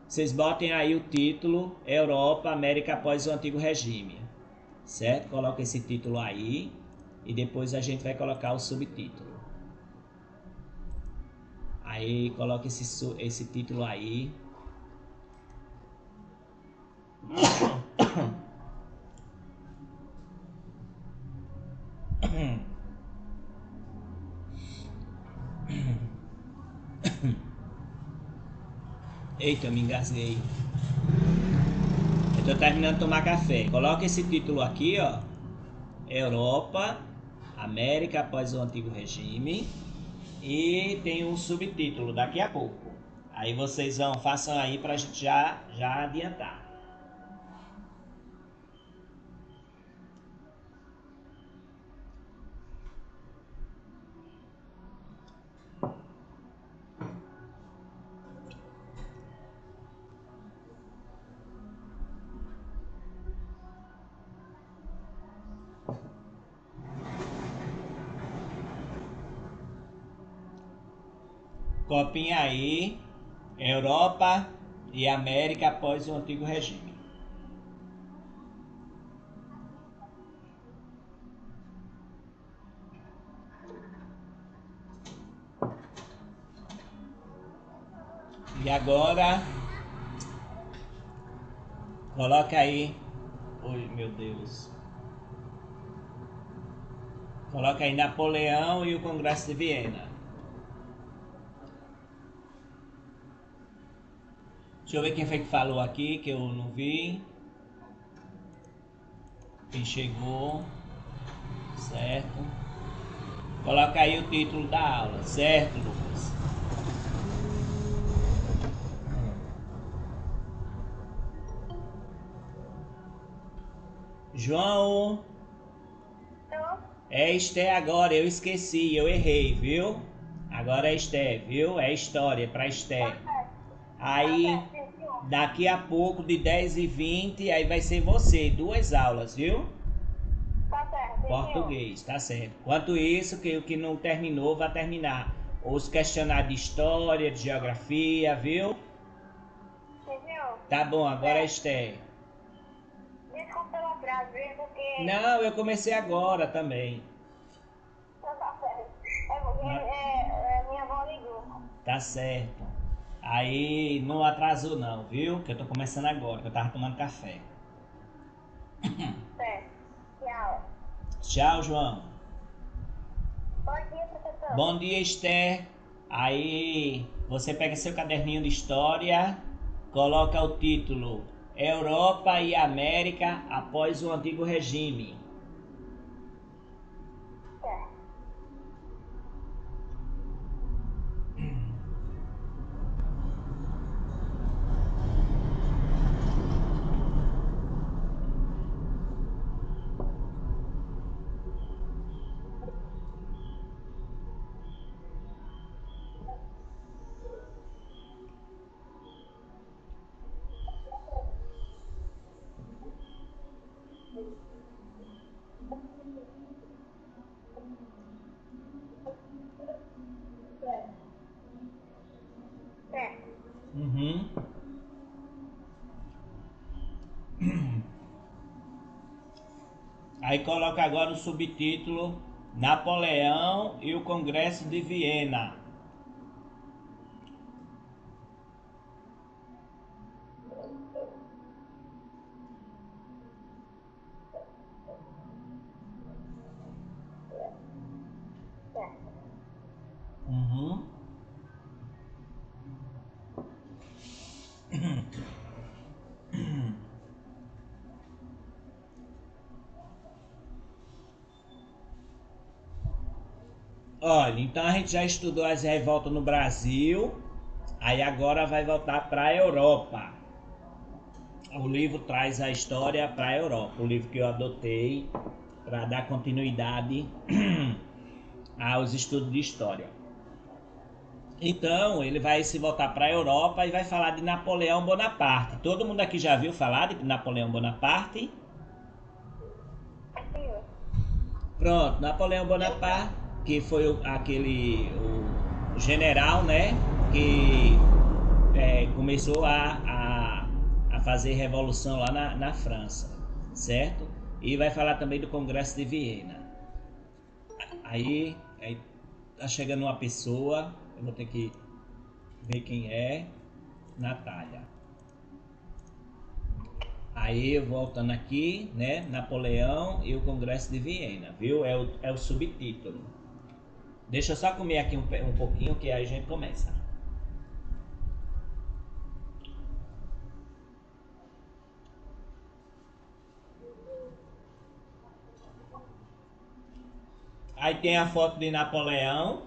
vocês botem aí o título Europa, América após o Antigo Regime, certo? Coloca esse título aí e depois a gente vai colocar o subtítulo. Aí coloca esse título aí. Eita, eu me engasguei. Eu tô terminando de tomar café. Coloca esse título aqui, ó. Europa, América após o Antigo Regime. E tem um subtítulo daqui a pouco. Aí vocês façam aí pra gente já adiantar. Copinha aí, Europa e América após o Antigo Regime. E agora, coloca aí, oi meu Deus, coloca aí Napoleão e o Congresso de Viena. Deixa eu ver quem foi que falou aqui, que eu não vi. Quem chegou, certo? Coloca aí o título da aula, certo, Lucas? João, é Esté agora, eu esqueci, eu errei, viu? Agora é Esté, viu? É história para Esté. Aí, daqui a pouco, de 10h20, aí vai ser você, 2 aulas, viu? Tá certo. Português, tá certo. Enquanto isso, que o que não terminou, vai terminar. Os questionários de história, de geografia, viu? Sim, senhor. Tá bom, agora é Esté. Desculpa pelo atraso, viu? Porque... Não, eu comecei agora também. Tá certo. É porque minha avó ligou. Tá certo. Aí não atrasou não, viu? Que eu tô começando agora, que eu tava tomando café. Certo. Tchau. Tchau, João. Bom dia, professor. Bom dia, Esther. Aí você pega seu caderninho de história, coloca o título Europa e América após o Antigo Regime. Certo. Certo. Uhum. Aí coloca agora o subtítulo Napoleão e o Congresso de Viena. Certo. Uhum. Olha, então a gente já estudou as revoltas no Brasil, aí agora vai voltar para a Europa. O livro traz a história para a Europa, o livro que eu adotei para dar continuidade aos estudos de história. Então, ele vai se voltar para a Europa e vai falar de Napoleão Bonaparte. Todo mundo aqui já viu falar de Napoleão Bonaparte? Senhor. Pronto, Napoleão Bonaparte, que foi aquele o general, né, que começou a fazer revolução lá na França, certo? E vai falar também do Congresso de Viena. Aí tá chegando uma pessoa, eu vou ter que ver quem é. Natália. Aí voltando aqui, né? Napoleão e o Congresso de Viena, viu? É o subtítulo. Deixa eu só comer aqui um pouquinho que aí a gente começa. Aí tem a foto de Napoleão,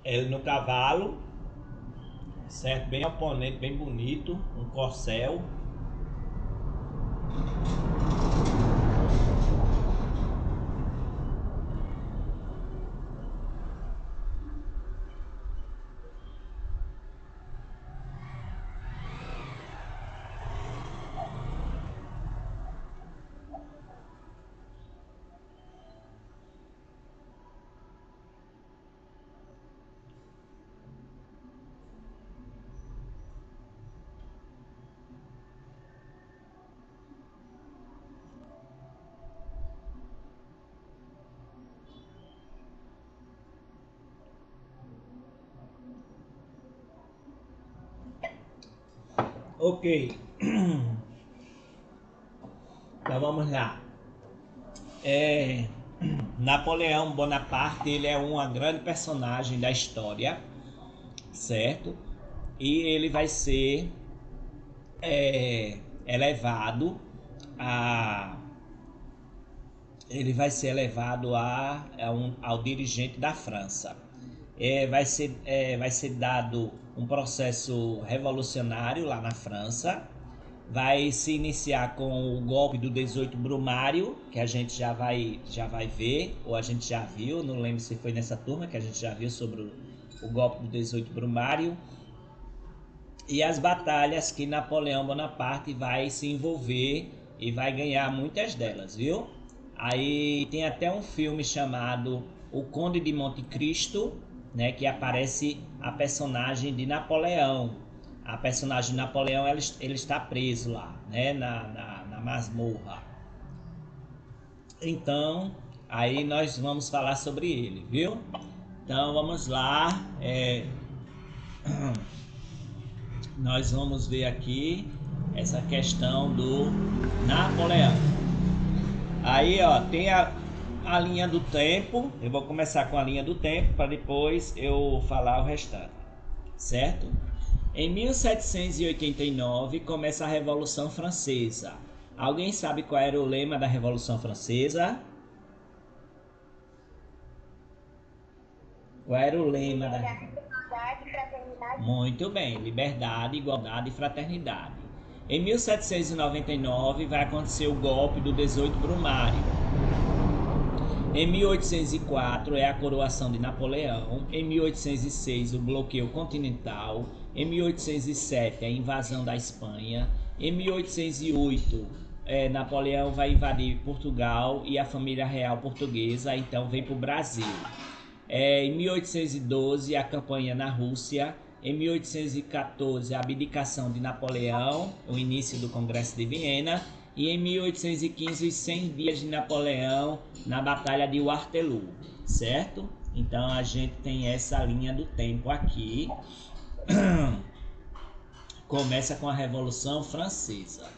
ele no cavalo, certo? Bem oponente, bem bonito, um corcel. Ok, então vamos lá. Napoleão Bonaparte, ele é uma grande personagem da história, certo? E ele vai ser elevado a ao dirigente da França. Vai ser dado um processo revolucionário lá na França. Vai se iniciar com o golpe do 18 Brumário, que a gente já vai ver, ou a gente já viu, não lembro se foi nessa turma que a gente já viu sobre o golpe do 18 Brumário. E as batalhas que Napoleão Bonaparte vai se envolver e vai ganhar muitas delas, viu? Aí tem até um filme chamado O Conde de Monte Cristo, né, que aparece a personagem de Napoleão. A personagem de Napoleão, ele está preso lá, né, na masmorra. Então, aí nós vamos falar sobre ele, viu? Então vamos lá. Nós vamos ver aqui essa questão do Napoleão. Aí, ó, tem a linha do tempo. Eu vou começar com a linha do tempo para depois eu falar o restante, certo? Em 1789 começa a Revolução Francesa. Alguém sabe qual era o lema da Revolução Francesa? Qual era o lema da Revolução? Liberdade, fraternidade. Muito bem, liberdade, igualdade e fraternidade. Em 1799 vai acontecer o golpe do 18 Brumário. Em 1804 é a coroação de Napoleão. Em 1806 o bloqueio continental. Em 1807 a invasão da Espanha. Em 1808 Napoleão vai invadir Portugal e a família real portuguesa então vem para o Brasil. Em 1812 a campanha na Rússia. Em 1814 a abdicação de Napoleão, o início do Congresso de Viena. E em 1815 os 100 dias de Napoleão na Batalha de Waterloo, certo? Então a gente tem essa linha do tempo aqui. Começa com a Revolução Francesa,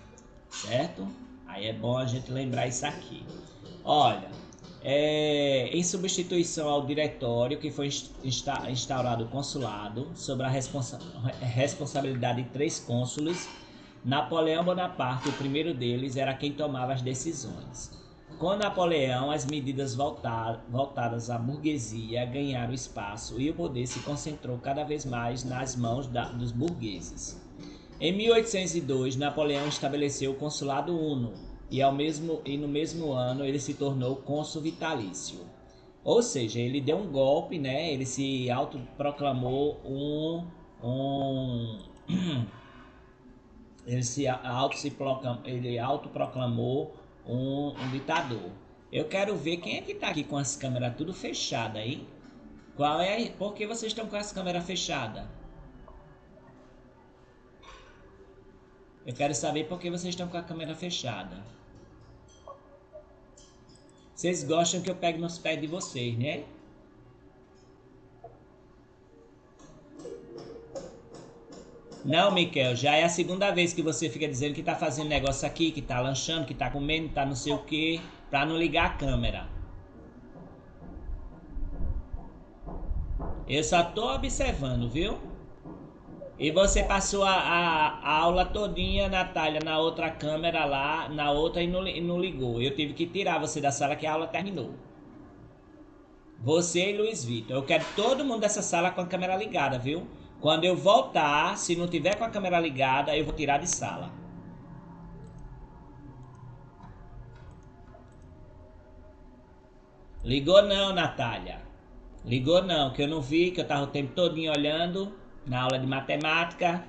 certo? Aí é bom a gente lembrar isso aqui. Olha, em substituição ao diretório que foi instaurado o consulado sob a responsabilidade de 3 cônsules, Napoleão Bonaparte, o primeiro deles, era quem tomava as decisões. Com Napoleão, as medidas voltadas à burguesia ganharam espaço e o poder se concentrou cada vez mais nas mãos dos burgueses. Em 1802, Napoleão estabeleceu o Consulado Uno e no mesmo ano ele se tornou cônsul vitalício. Ou seja, ele deu um golpe, né? Ele se autoproclamou ele autoproclamou um ditador. Eu quero ver quem é que tá aqui com as câmeras tudo fechadas aí. Por que vocês estão com as câmeras fechadas? Eu quero saber por que vocês estão com a câmera fechada. Vocês gostam que eu pegue nos pés de vocês, né? Não, Miquel, já é a segunda vez que você fica dizendo que tá fazendo negócio aqui, que tá lanchando, que tá comendo, tá não sei o que, pra não ligar a câmera. Eu só tô observando, viu? E você passou a aula todinha, Natália, na outra câmera lá, na outra e não ligou. Eu tive que tirar você da sala que a aula terminou. Você e Luiz Vitor. Eu quero todo mundo dessa sala com a câmera ligada, viu? Quando eu voltar, se não tiver com a câmera ligada, eu vou tirar de sala. Ligou não, Natália. Ligou não, que eu não vi, que eu tava o tempo todinho olhando na aula de matemática.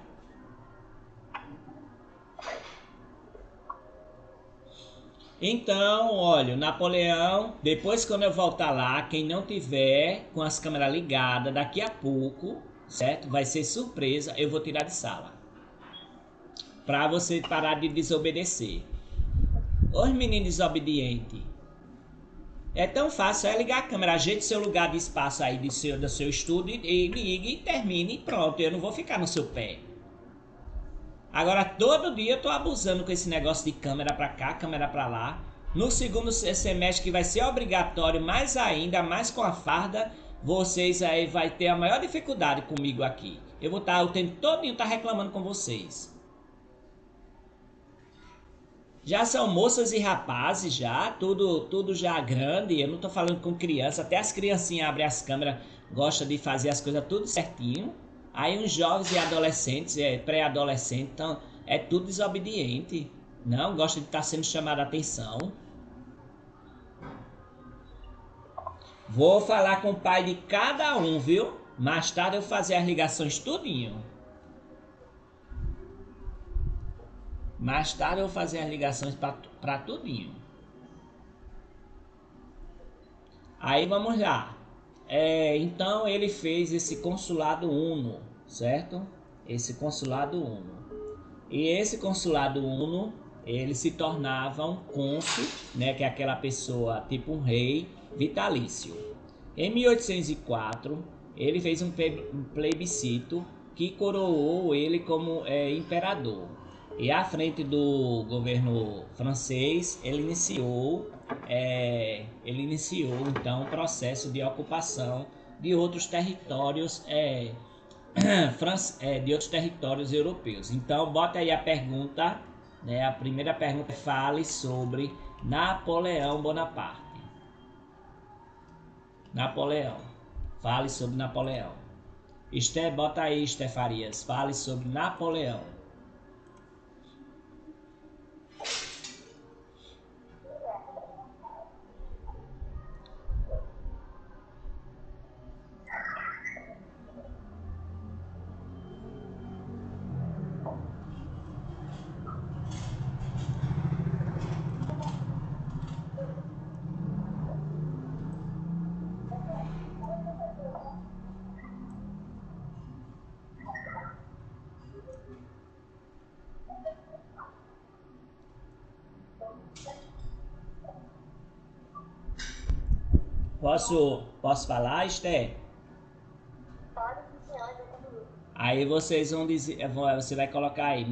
Então, olha, o Napoleão, depois quando eu voltar lá, quem não tiver com as câmeras ligadas, daqui a pouco, certo? Vai ser surpresa, eu vou tirar de sala. Pra você parar de desobedecer. Os meninos desobedientes. É tão fácil, é ligar a câmera, ajeite seu lugar de espaço aí do seu estudo e ligue e termine e pronto. Eu não vou ficar no seu pé. Agora todo dia eu tô abusando com esse negócio de câmera pra cá, câmera pra lá. No segundo semestre que vai ser obrigatório, mais ainda, mais com a farda, vocês aí vai ter a maior dificuldade comigo aqui. Eu vou estar o tempo todinho reclamando com vocês. Já são moças e rapazes já, tudo já grande, eu não tô falando com criança, até as criancinhas abrem as câmeras, gostam de fazer as coisas tudo certinho. Aí uns jovens e adolescentes, pré-adolescentes, então é tudo desobediente, não gosta de estar sendo chamado a atenção. Vou falar com o pai de cada um, viu? Mais tarde eu fazer as ligações tudinho. Mais tarde eu vou fazer as ligações para tudinho. Aí vamos lá. Então ele fez esse consulado uno, certo? Esse consulado uno. E esse consulado uno, ele se tornava um cônsul, né? Que é aquela pessoa, tipo um rei vitalício. Em 1804, ele fez um plebiscito que coroou ele como imperador. E à frente do governo francês, ele iniciou então o processo de ocupação de outros territórios de outros territórios europeus. Então bota aí a pergunta, né? A primeira pergunta, fale sobre Napoleão Bonaparte. Napoleão. Fale sobre Napoleão. Bota aí, Farias. Fale sobre Napoleão. Posso falar, Esté? Pode, senhora. Aí vocês vão dizer, você vai colocar aí,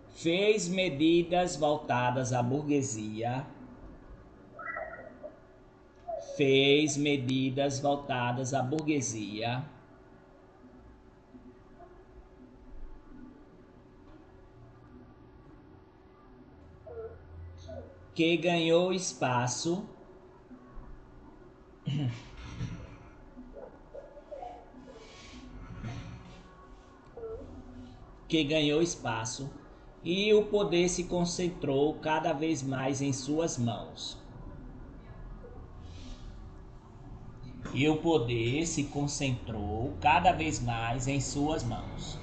fez medidas voltadas à burguesia. Fez medidas voltadas à burguesia. Que ganhou espaço e o poder se concentrou cada vez mais em suas mãos. E o poder se concentrou cada vez mais em suas mãos.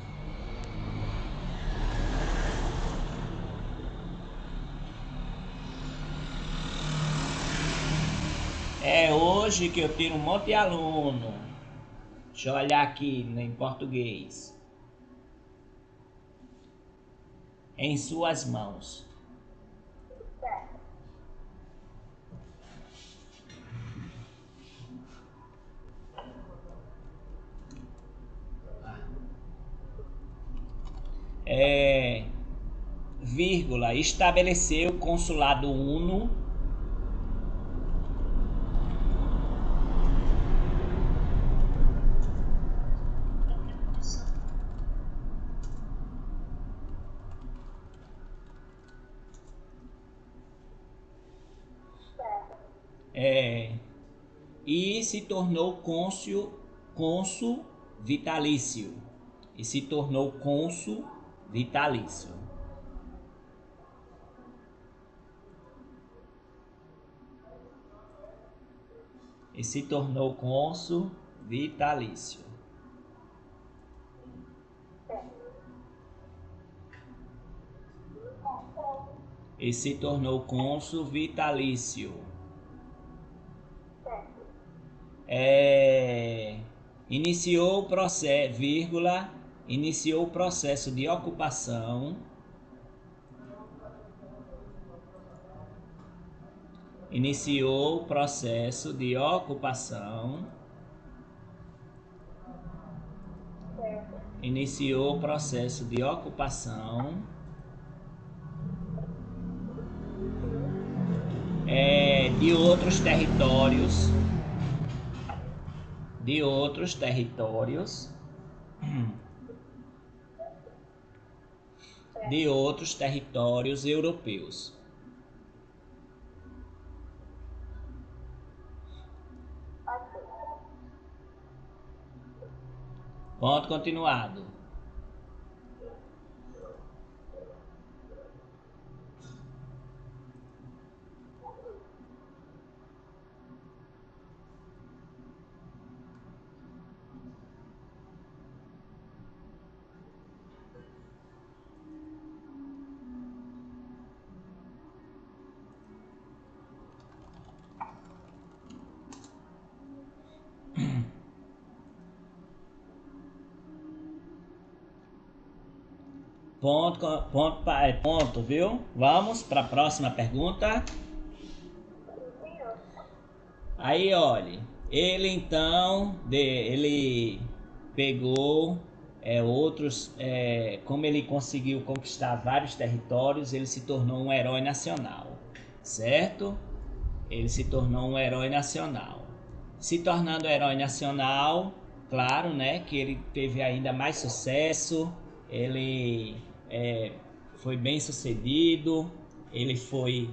É hoje que eu tiro um monte de aluno. Deixa eu olhar aqui em português. em suas mãos. Certo. Vírgula, estabeleceu consulado uno Certo. E se tornou cônsul vitalício. E se tornou cônsul vitalício. E se tornou cônsul vitalício. E se tornou cônsul vitalício. Iniciou o processo, vírgula, iniciou o processo de ocupação. Iniciou o processo de ocupação. Iniciou o processo de ocupação de outros territórios. De outros territórios. De outros territórios europeus. Ponto continuado. Ponto, viu? Vamos para a próxima pergunta. Aí, olha, ele então, ele pegou outros, como ele conseguiu conquistar vários territórios, ele se tornou um herói nacional, certo? Ele se tornou um herói nacional. Se tornando herói nacional, claro, né, que ele teve ainda mais sucesso, ele foi bem sucedido, ele foi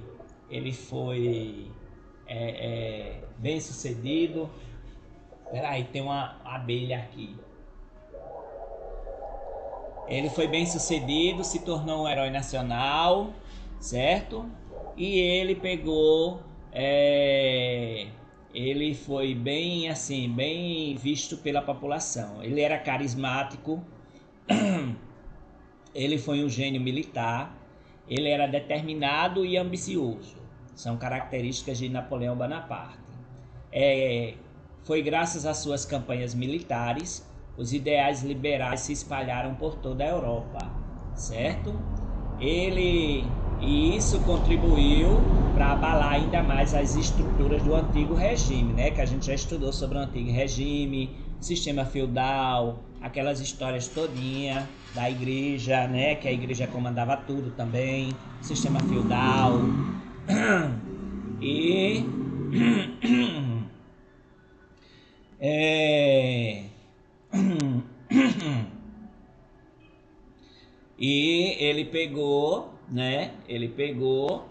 bem sucedido. Peraí, tem uma abelha aqui. Ele foi bem sucedido, se tornou um herói nacional, certo? E ele pegou, ele foi bem assim, bem visto pela população. Ele era carismático, ele foi um gênio militar, ele era determinado e ambicioso. São características de Napoleão Bonaparte. Foi graças às suas campanhas militares, os ideais liberais se espalharam por toda a Europa, certo? E isso contribuiu para abalar ainda mais as estruturas do antigo regime, né? Que a gente já estudou sobre o antigo regime, sistema feudal, aquelas histórias todinha da igreja, né? Que a igreja comandava tudo também, sistema feudal. E e ele pegou, né? Ele pegou.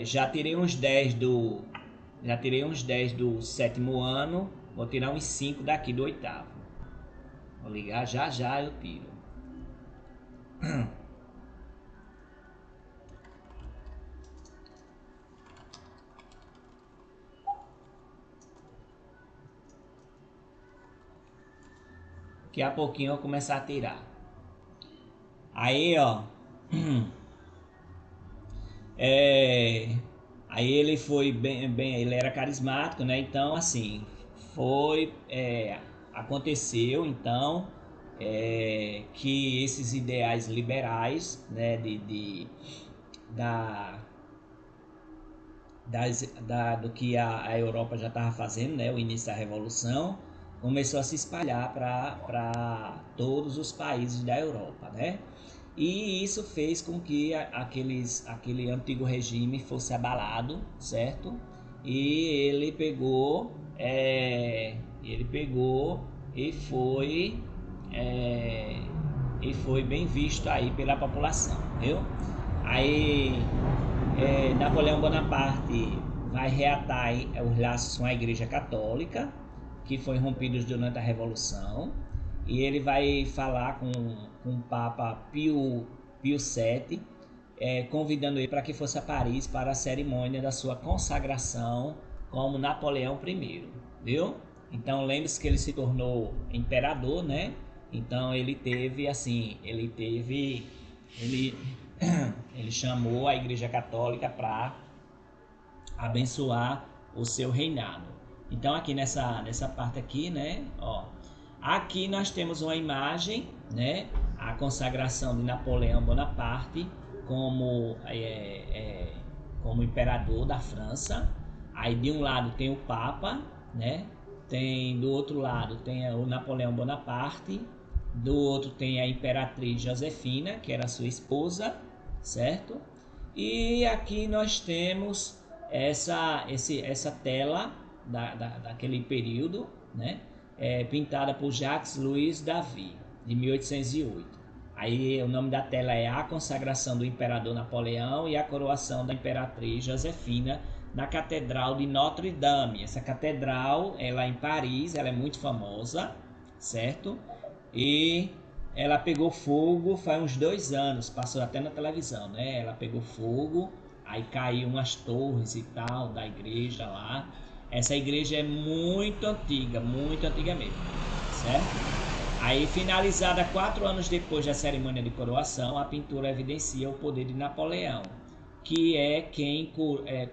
Já tirei uns 10 do. Já tirei uns 10 do sétimo ano. Vou tirar uns 5 daqui do oitavo. Vou ligar já eu tiro. Daqui a pouquinho eu vou começar a tirar. Aí, ó. Aí ele foi bem, ele era carismático, né? Então, assim, aconteceu, então, que esses ideais liberais, né, do que a Europa já estava fazendo, né, o início da Revolução, começou a se espalhar para todos os países da Europa, né? E isso fez com que aquele antigo regime fosse abalado, certo? E ele pegou é, e foi bem visto aí pela população, viu? Aí Napoleão Bonaparte vai reatar os laços com a Igreja Católica, que foi rompidos durante a Revolução, e ele vai falar com o Papa Pio VII, convidando ele para que fosse a Paris para a cerimônia da sua consagração como Napoleão I, viu? Então lembre-se que ele se tornou imperador, né? Então ele chamou a Igreja Católica para abençoar o seu reinado. Então aqui nessa parte aqui, né, ó, aqui nós temos uma imagem, né, a consagração de Napoleão Bonaparte como imperador da França. Aí de um lado tem o Papa, né, do outro lado tem o Napoleão Bonaparte, do outro tem a Imperatriz Josefina, que era sua esposa, certo? E aqui nós temos essa tela daquele período, né? Pintada por Jacques-Louis David, de 1808. Aí o nome da tela é A Consagração do Imperador Napoleão e a Coroação da Imperatriz Josefina na Catedral de Notre-Dame. Essa catedral, ela é em Paris, ela é muito famosa, certo? E ela pegou fogo faz uns 2 anos, passou até na televisão, né? Ela pegou fogo, aí caiu umas torres e tal da igreja lá. Essa igreja é muito antiga mesmo, certo? Aí, finalizada 4 anos depois da cerimônia de coroação, a pintura evidencia o poder de Napoleão, que é quem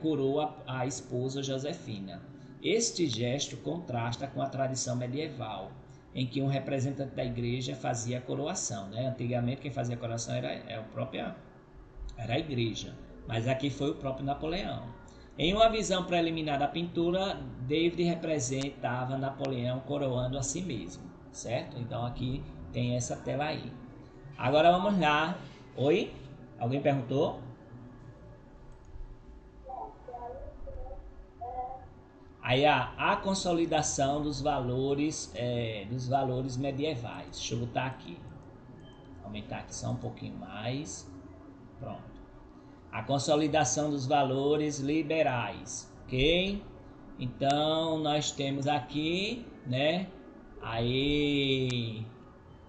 coroa a esposa Josefina. Este gesto contrasta com a tradição medieval, em que um representante da igreja fazia a coroação, né? Antigamente quem fazia a coroação era a igreja, mas aqui foi o próprio Napoleão. Em uma visão preliminar da pintura, David representava Napoleão coroando a si mesmo, certo? Então aqui tem essa tela aí. Agora vamos lá. Oi? Alguém perguntou? Aí a consolidação dos valores medievais. Deixa eu botar aqui. Aumentar aqui só um pouquinho mais. Pronto. A consolidação dos valores liberais, ok? Então nós temos aqui, né? Aí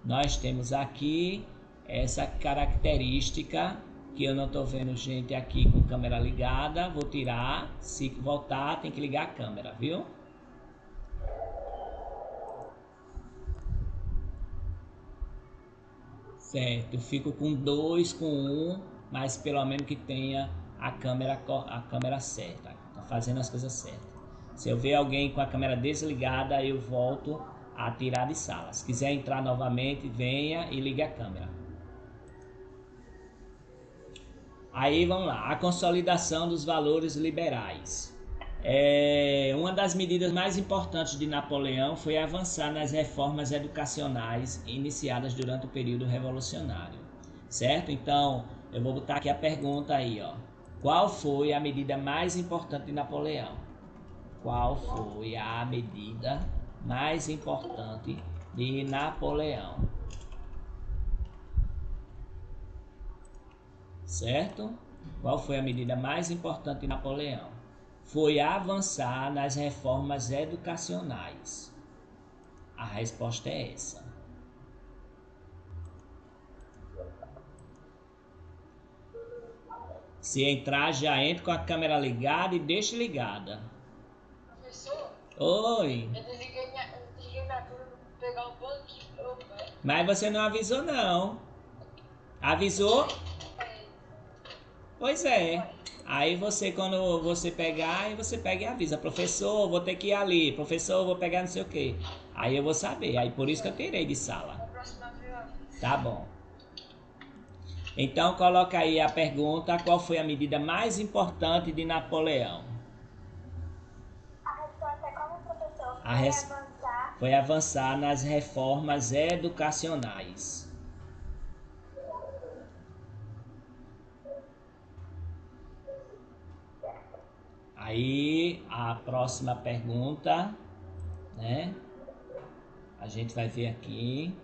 nós temos aqui essa característica que eu não estou vendo gente aqui com câmera ligada. Vou tirar. Se voltar, tem que ligar a câmera, viu? Certo, eu fico com 2, com 1, mas pelo menos que tenha a câmera certa. Tá fazendo as coisas certas. Se eu ver alguém com a câmera desligada, eu volto a tirar de sala. Se quiser entrar novamente, venha e ligue a câmera. Aí vamos lá, a consolidação dos valores liberais. Uma das medidas mais importantes de Napoleão foi avançar nas reformas educacionais iniciadas durante o período revolucionário, certo? Então, eu vou botar aqui a pergunta aí, ó. Qual foi a medida mais importante de Napoleão? Qual foi a medida mais importante de Napoleão? Certo? Qual foi a medida mais importante de Napoleão? Foi avançar nas reformas educacionais. A resposta é essa. Se entrar, já entra com a câmera ligada e deixa ligada. Professor? Oi. Eu desliguei minha câmera pra pegar um banquinho. Mas você não avisou, não. Avisou? Pois é. Aí você, quando você pegar, aí você pega e avisa. Professor, vou ter que ir ali. Professor, vou pegar não sei o quê. Aí eu vou saber. Aí por isso que eu tirei de sala. Da próxima Tá bom. Então coloca aí a pergunta, qual foi a medida mais importante de Napoleão? A resposta é como, professor? A foi avançar nas reformas educacionais. Aí a próxima pergunta, né? A gente vai ver aqui.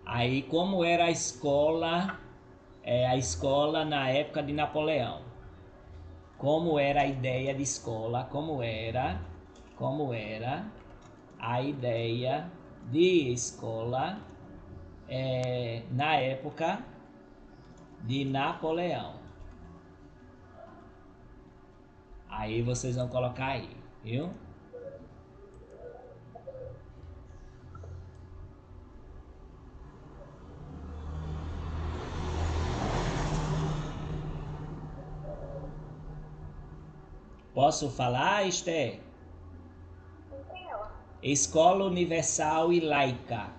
Aí como era a escola na época de Napoleão? Como era a ideia de escola? Como era a ideia de escola na época de Napoleão? Aí vocês vão colocar aí, viu? Posso falar, Esther? Sim, senhor. Escola universal e laica.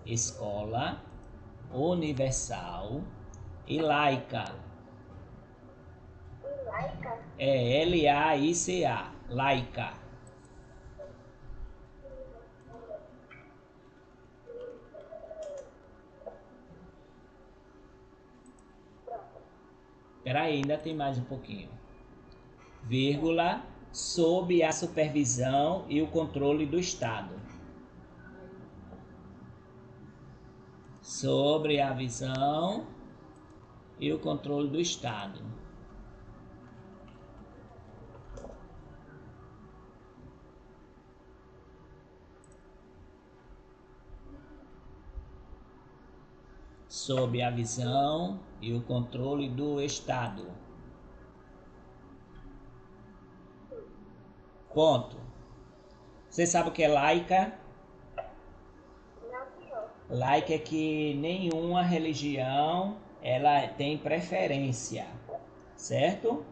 Escola universal e laica. E laica? É L-A-I-C-A, laica. Peraí, ainda tem mais um pouquinho. Vírgula, sob a supervisão e o controle do Estado. Sobre a visão e o controle do Estado. Sob a visão e o controle do Estado. Ponto. Você sabe o que é laica? Não, senhor. Laica é que nenhuma religião ela tem preferência, certo?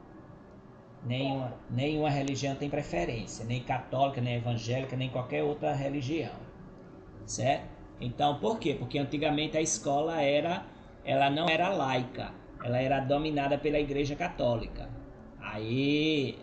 Nenhuma religião tem preferência, nem católica, nem evangélica, nem qualquer outra religião, certo? Então, por quê? Porque antigamente a escola ela não era laica, ela era dominada pela Igreja Católica. Aí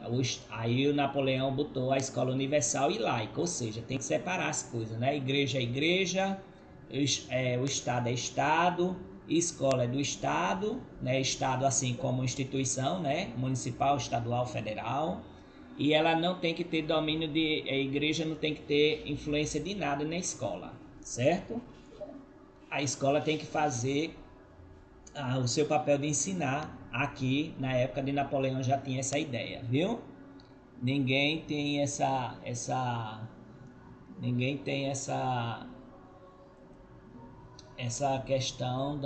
o Napoleão botou a escola universal e laica, ou seja, tem que separar as coisas, né? Igreja é igreja, o Estado é Estado, escola é do Estado, né? Estado assim como instituição, né? Municipal, estadual, federal. E ela não tem que ter domínio a igreja não tem que ter influência de nada na escola, certo? A escola tem que fazer o seu papel de ensinar. Aqui na época de Napoleão já tinha essa ideia, viu? Ninguém tem essa questão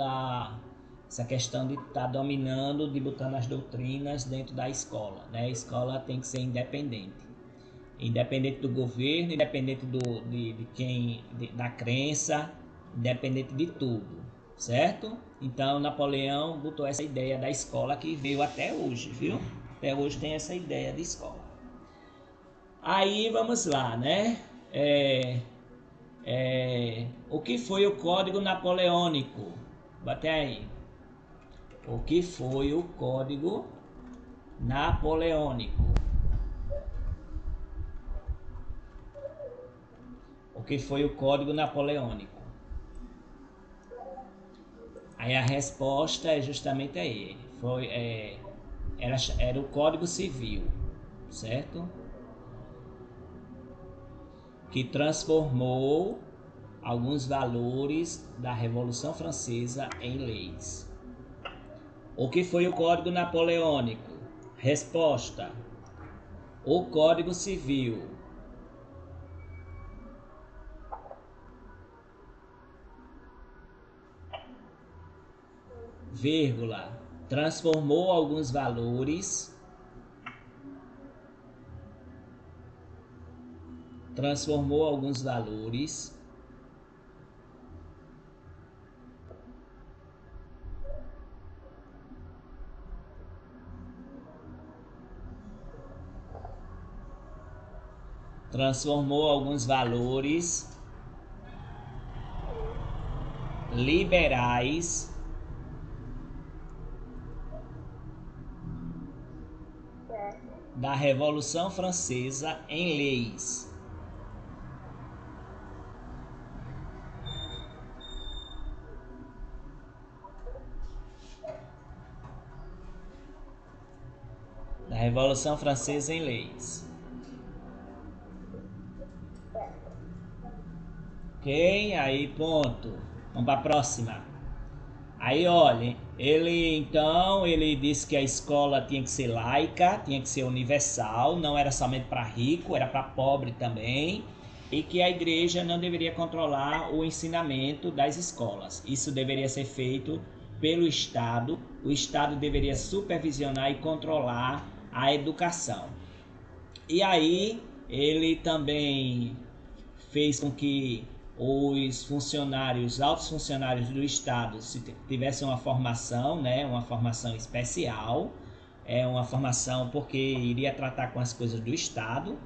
de estar dominando, de botando as doutrinas dentro da escola, né? A escola tem que ser independente do governo, independente da crença, independente de tudo, certo? Então Napoleão botou essa ideia da escola que veio até hoje, viu? Até hoje tem essa ideia de escola. Aí vamos lá, né? O que foi o Código Napoleônico? Bate aí. O que foi o Código Napoleônico? O que foi o Código Napoleônico? Aí a resposta é justamente aí. Era o Código Civil, certo? Que transformou alguns valores da Revolução Francesa em leis. O que foi o Código Napoleônico? Resposta: o Código Civil. Vírgula, transformou alguns valores transformou alguns valores liberais da Revolução Francesa em leis. Da Revolução Francesa em leis. Ok? Aí, ponto. Vamos para a próxima. Aí, olha, ele disse que a escola tinha que ser laica, tinha que ser universal, não era somente para rico, era para pobre também, e que a igreja não deveria controlar o ensinamento das escolas. Isso deveria ser feito pelo Estado. O Estado deveria supervisionar e controlar a educação. E aí, ele também fez com que os funcionários, altos funcionários do Estado tivessem uma formação, né, uma formação especial, uma formação porque iria tratar com as coisas do Estado.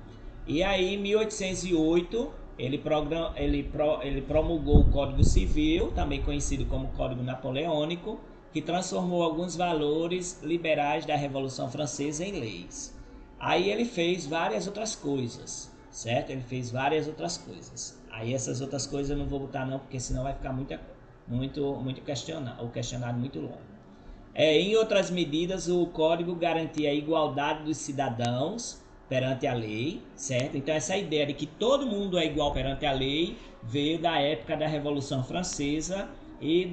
E aí, em 1808, ele promulgou o Código Civil, também conhecido como Código Napoleônico, que transformou alguns valores liberais da Revolução Francesa em leis. Aí ele fez várias outras coisas, certo? Ele fez várias outras coisas. Aí essas outras coisas eu não vou botar não, porque senão vai ficar muito questionário muito longo. Em outras medidas, o Código garantia a igualdade dos cidadãos perante a lei, certo? Então essa ideia de que todo mundo é igual perante a lei veio da época da Revolução Francesa e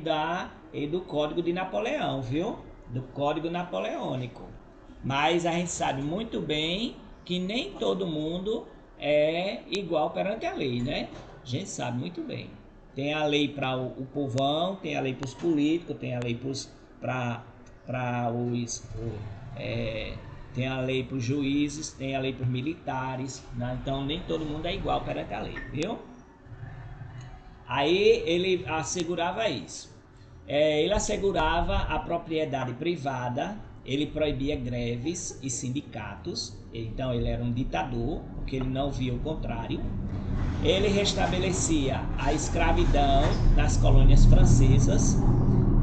do Código de Napoleão, viu? Do Código Napoleônico. Mas a gente sabe muito bem que nem todo mundo é igual perante a lei, né? A gente sabe muito bem. Tem a lei para o povão, tem a lei para os políticos, tem a lei tem a lei para os juízes, tem a lei para os militares, né? Então nem todo mundo é igual perante a lei, viu? Aí ele assegurava isso. Ele assegurava a propriedade privada, ele proibia greves e sindicatos, então ele era um ditador, porque ele não via o contrário. Ele restabelecia a escravidão nas colônias francesas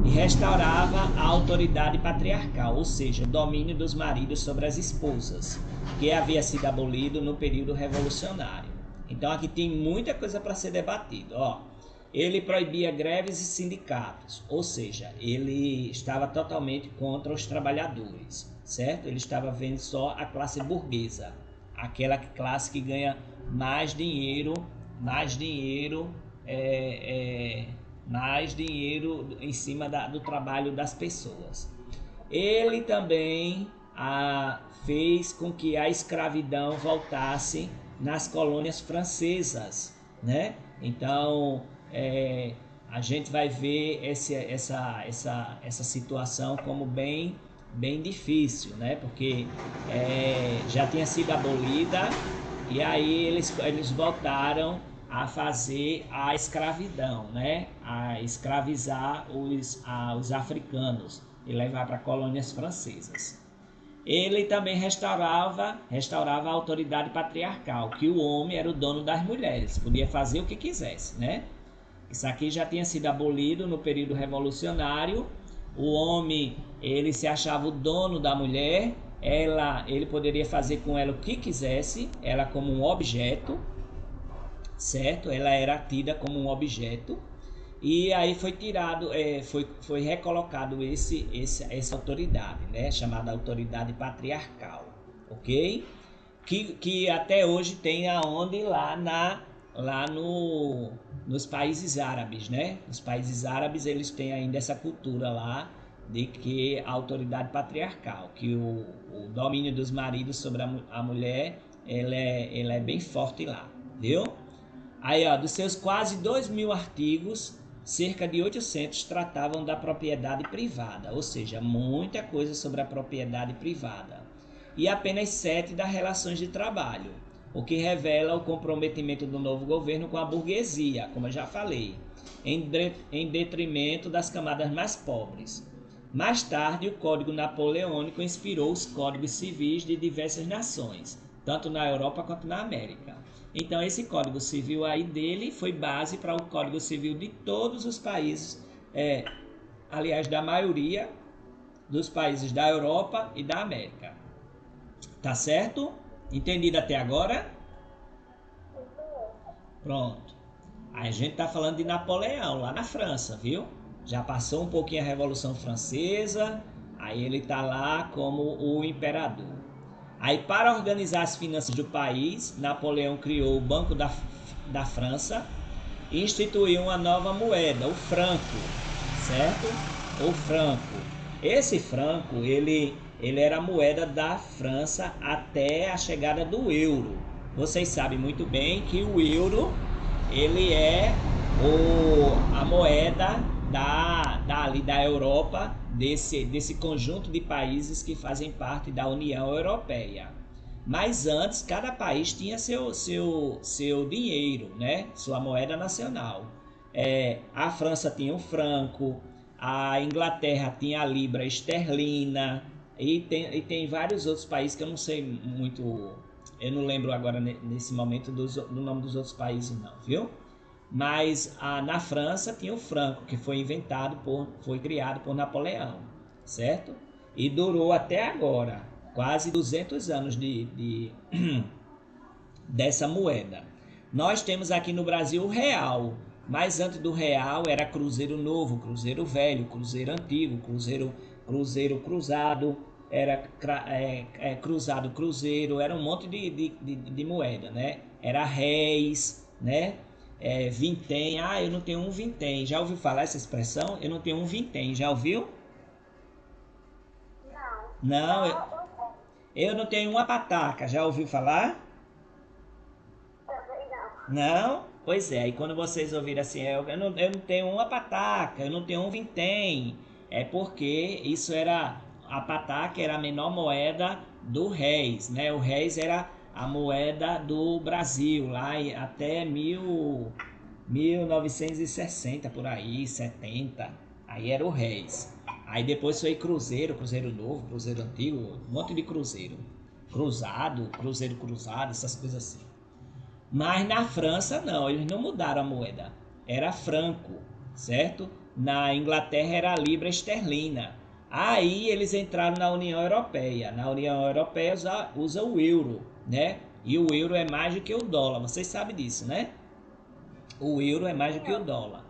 e restaurava a autoridade patriarcal, ou seja, o domínio dos maridos sobre as esposas, que havia sido abolido no período revolucionário. Então aqui tem muita coisa para ser debatido. Ele proibia greves e sindicatos, ou seja, ele estava totalmente contra os trabalhadores, certo? Ele estava vendo só a classe burguesa, aquela classe que ganha mais dinheiro em cima do trabalho das pessoas. Ele também fez com que a escravidão voltasse nas colônias francesas, né? Então a gente vai ver essa situação como bem difícil, né? Porque já tinha sido abolida e aí eles voltaram a fazer a escravidão, né? A escravizar os africanos e levar para colônias francesas. Ele também restaurava a autoridade patriarcal, que o homem era o dono das mulheres, podia fazer o que quisesse, né? Isso aqui já tinha sido abolido no período revolucionário. O homem, ele se achava o dono da mulher, ele poderia fazer com ela o que quisesse, ela como um objeto, certo? Ela era tida como um objeto. E aí foi tirado, foi recolocado essa autoridade, né? Chamada autoridade patriarcal, ok? Que até hoje tem aonde nos países árabes, né? Os países árabes, eles têm ainda essa cultura lá de que a autoridade patriarcal, que o domínio dos maridos sobre a mulher, ela é bem forte lá, viu? Aí, dos seus quase 2.000 artigos, cerca de 800 tratavam da propriedade privada, ou seja, muita coisa sobre a propriedade privada. E apenas 7 das relações de trabalho, o que revela o comprometimento do novo governo com a burguesia, como eu já falei, em detrimento das camadas mais pobres. Mais tarde, o Código Napoleônico inspirou os códigos civis de diversas nações, tanto na Europa quanto na América. Então esse Código Civil aí dele foi base para o Código Civil de todos os países, aliás, da maioria dos países da Europa e da América. Tá certo? Entendido até agora? Pronto. A gente tá falando de Napoleão, lá na França, viu? Já passou um pouquinho a Revolução Francesa, aí ele tá lá como o imperador. Aí, para organizar as finanças do país, Napoleão criou o Banco da França e instituiu uma nova moeda, o franco, certo? O franco. Esse franco, ele era a moeda da França até a chegada do euro. Vocês sabem muito bem que o euro, ele é a moeda ali da Europa, desse conjunto de países que fazem parte da União Europeia. Mas antes, cada país tinha seu dinheiro, né? Sua moeda nacional. A França tinha o franco, a Inglaterra tinha a libra esterlina, e tem vários outros países que eu não sei muito, eu não lembro agora nesse momento do nome dos outros países não, viu? Mas na França tinha o franco, que foi criado por Napoleão, certo? E durou até agora, quase 200 anos dessa moeda. Nós temos aqui no Brasil o real, mas antes do real era cruzeiro novo, cruzeiro velho, cruzeiro antigo, cruzeiro cruzado, era cruzado cruzeiro, era um monte de moeda, né? Era réis, né? Vintém, eu não tenho um vintém. Já ouviu falar essa expressão? Eu não tenho um vintém, já ouviu? Não, eu não tenho uma pataca, já ouviu falar? Também não. Não? Pois é, e quando vocês ouvirem assim, eu não tenho uma pataca, eu não tenho um vintém, é porque a pataca era a menor moeda do réis, né? O réis era a moeda do Brasil, lá até 1960, por aí, 70, aí era o réis. Aí depois foi cruzeiro novo, cruzeiro antigo, um monte de cruzeiro. Cruzeiro cruzado, essas coisas assim. Mas na França não, eles não mudaram a moeda. Era franco, certo? Na Inglaterra era a libra esterlina. Aí eles entraram na União Europeia. Na União Europeia usa o euro, né? E o euro é mais do que o dólar. Vocês sabem disso, né? O euro é mais do que o dólar.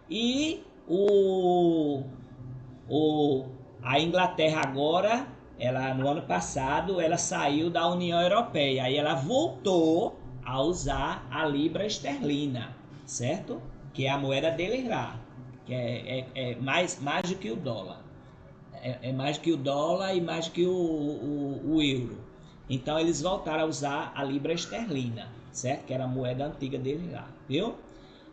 E a Inglaterra agora, no ano passado, ela saiu da União Europeia. Aí ela voltou a usar a libra esterlina, certo? Que é a moeda deles lá, que é mais do que o dólar. É mais do que o dólar e mais do que o euro. Então eles voltaram a usar a libra esterlina, certo? Que era a moeda antiga deles lá, viu?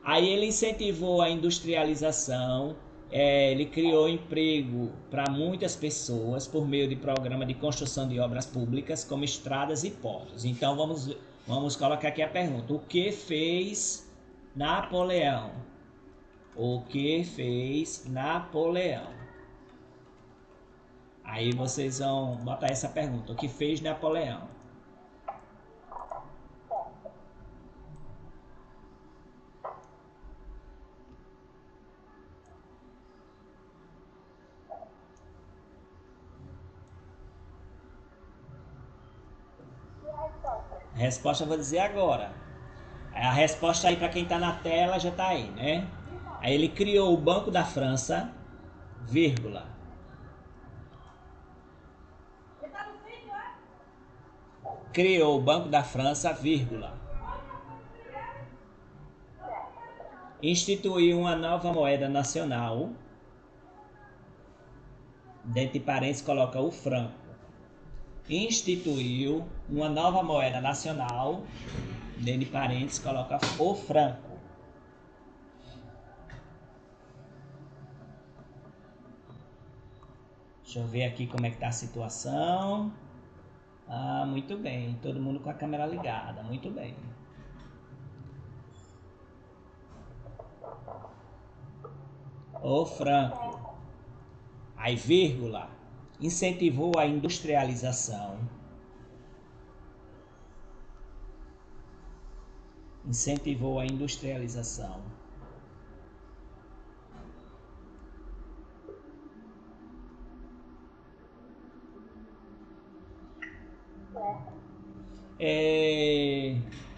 Aí ele incentivou a industrialização, ele criou emprego para muitas pessoas por meio de programa de construção de obras públicas, como estradas e portos. Então vamos colocar aqui a pergunta: o que fez Napoleão? O que fez Napoleão? Aí vocês vão botar essa pergunta: o que fez Napoleão? A resposta eu vou dizer agora. A resposta aí para quem está na tela já está aí, né? Aí ele criou o Banco da França, vírgula. Criou o Banco da França, vírgula. Instituiu uma nova moeda nacional. Dentro de parênteses coloca o franco. Instituiu uma nova moeda nacional. Dentro de parênteses coloca o franco. Deixa eu ver aqui como é que está a situação. Muito bem. Todo mundo com a câmera ligada. Muito bem. O franco. Aí, vírgula. Incentivou a industrialização. incentivou a industrialização.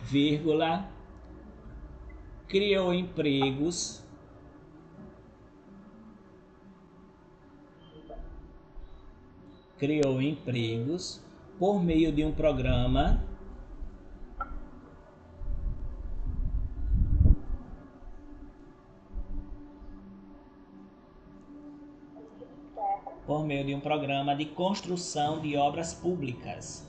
Vírgula, criou empregos por meio de um programa de construção de obras públicas.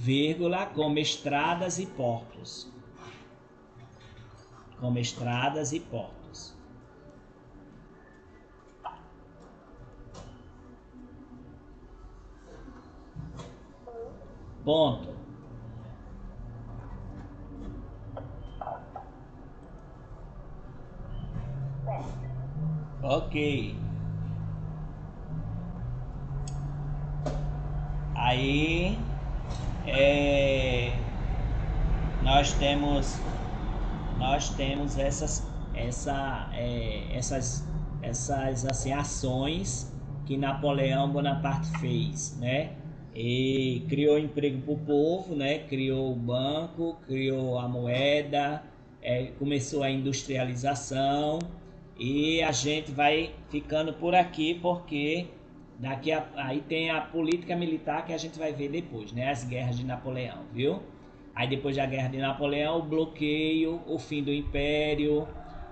Vírgula, como estradas e portos. Como estradas e portos. Ponto. Ok. Aí nós temos essas assim, ações que Napoleão Bonaparte fez, né? E criou emprego para o povo, né? Criou o banco, criou a moeda, começou a industrialização, e a gente vai ficando por aqui porque aí tem a política militar que a gente vai ver depois, né? As guerras de Napoleão, viu? Aí depois da guerra de Napoleão, o bloqueio, o fim do Império,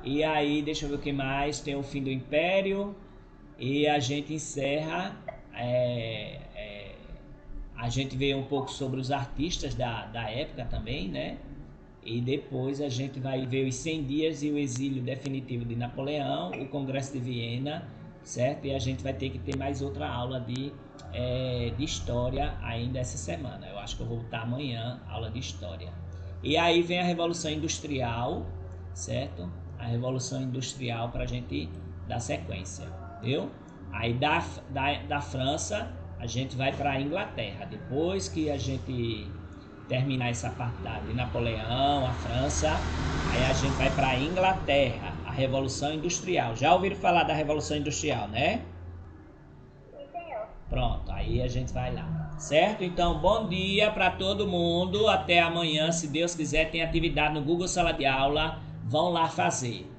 e aí deixa eu ver o que mais, tem o fim do Império, e a gente encerra, a gente vê um pouco sobre os artistas da época também, né? E depois a gente vai ver os 100 dias e o exílio definitivo de Napoleão, o Congresso de Viena, certo? E a gente vai ter que ter mais outra aula de história ainda essa semana. Eu acho que eu vou voltar amanhã, aula de história. E aí vem a Revolução Industrial, certo? A Revolução Industrial para a gente dar sequência, viu? Aí da França a gente vai para a Inglaterra. Depois que a gente terminar essa parte de Napoleão, a França, aí a gente vai para a Inglaterra, a Revolução Industrial. Já ouviram falar da Revolução Industrial, né? Sim, senhor. Pronto, aí a gente vai lá, certo? Então, bom dia para todo mundo, até amanhã, se Deus quiser, tem atividade no Google Sala de Aula, vão lá fazer.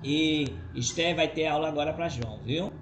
E Esther vai ter aula agora para João, viu?